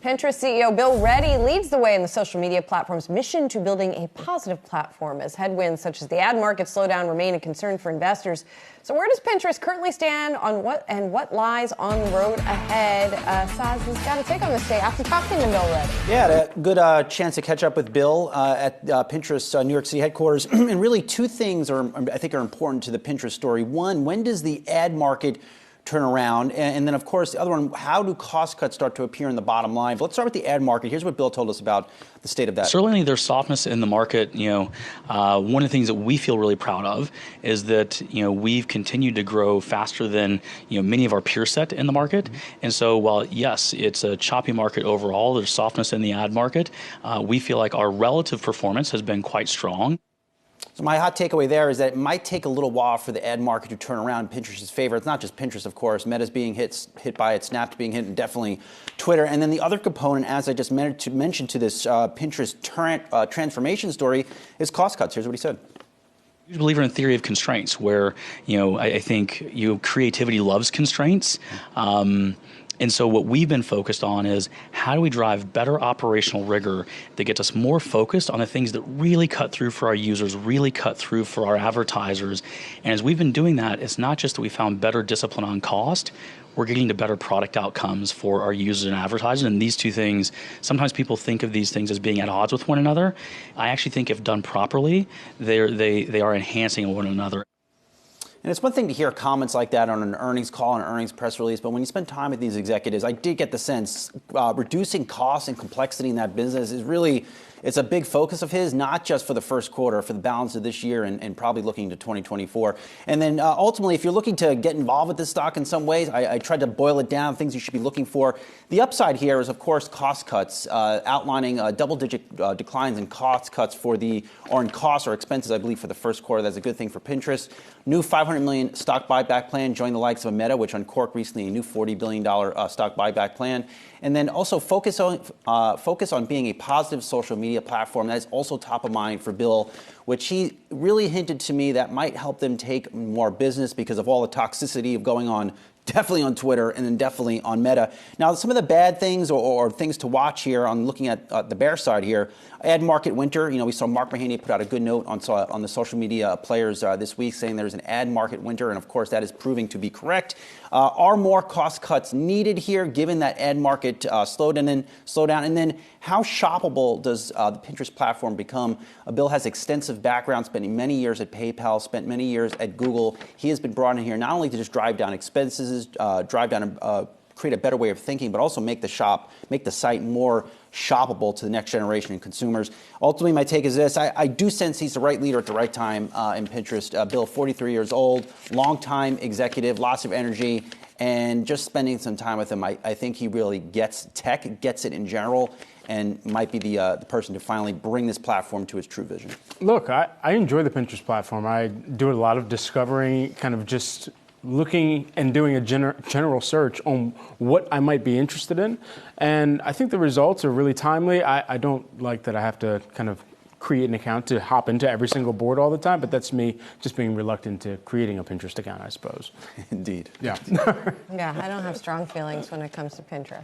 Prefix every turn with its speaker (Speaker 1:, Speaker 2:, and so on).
Speaker 1: Pinterest CEO Bill Ready leads the way in the social media platform's mission to building a positive platform as headwinds such as the ad market slowdown remain a concern for investors. So where does Pinterest currently stand on what lies on the road ahead? Saz has got a take on this day after talking to Bill Ready.
Speaker 2: Yeah, a good chance to catch up with Bill at Pinterest New York City headquarters. And really two things I think are important to the Pinterest story. One, when does the ad market turn around? And then, of course, the other one, how do cost cuts start to appear in the bottom line? But let's start with the ad market. Here's what Bill told us about the state of that.
Speaker 3: Certainly there's softness in the market. One of the things that we feel really proud of is that, we've continued to grow faster than, many of our peer set in the market. Mm-hmm. And so while, yes, it's a choppy market overall, there's softness in the ad market, we feel like our relative performance has been quite strong.
Speaker 2: So my hot takeaway there is that it might take a little while for the ad market to turn around in Pinterest's favor. It's not just Pinterest, of course. Meta's being hit by it, Snap's being hit, and definitely Twitter. And then the other component, as I just mentioned to this Pinterest transformation story, is cost cuts. Here's what he said.
Speaker 3: I'm a believer in theory of constraints, where I think creativity loves constraints. And so what we've been focused on is how do we drive better operational rigor that gets us more focused on the things that really cut through for our users, really cut through for our advertisers. And as we've been doing that, it's not just that we found better discipline on cost, we're getting to better product outcomes for our users and advertisers. And these two things, sometimes people think of these things as being at odds with one another. I actually think if done properly, they are enhancing one another.
Speaker 2: And it's one thing to hear comments like that on an earnings call, an earnings press release, but when you spend time with these executives, I did get the sense reducing costs and complexity in that business is really, it's a big focus of his, not just for the first quarter, for the balance of this year and probably looking to 2024. And then ultimately, if you're looking to get involved with this stock in some ways, I tried to boil it down, things you should be looking for. The upside here is, of course, cost cuts, outlining double-digit declines in cost cuts in costs or expenses, I believe, for the first quarter. That's a good thing for Pinterest. New $500 million stock buyback plan, join the likes of Meta, which uncorked recently a new $40 billion stock buyback plan. And then also focus on being a positive social media platform. That is also top of mind for Bill, which he really hinted to me that might help them take more business because of all the toxicity of going on, definitely on Twitter and then definitely on Meta. Now, some of the bad things or things to watch here on looking at the bear side here, ad market winter. We saw Mark Mahaney put out a good note on the social media players this week saying there's an ad market winter, and of course that is proving to be correct. Are more cost cuts needed here given that ad market slowdown? And then how shoppable does the Pinterest platform become? Bill has extensive background, spending many years at PayPal, spent many years at Google. He has been brought in here not only to just drive down expenses, create a better way of thinking, but also make the site more shoppable to the next generation of consumers. Ultimately, my take is this. I do sense he's the right leader at the right time in Pinterest. Bill, 43 years old, long-time executive, lots of energy, and just spending some time with him, I think he really gets tech, gets it in general, and might be the person to finally bring this platform to its true vision.
Speaker 4: Look, I enjoy the Pinterest platform. I do a lot of discovering, kind of just looking and doing a general search on what I might be interested in. And I think the results are really timely. I don't like that I have to kind of create an account to hop into every single board all the time, but that's me just being reluctant to creating a Pinterest account, I suppose.
Speaker 2: Indeed.
Speaker 4: Yeah.
Speaker 1: Yeah, I don't have strong feelings when it comes to Pinterest.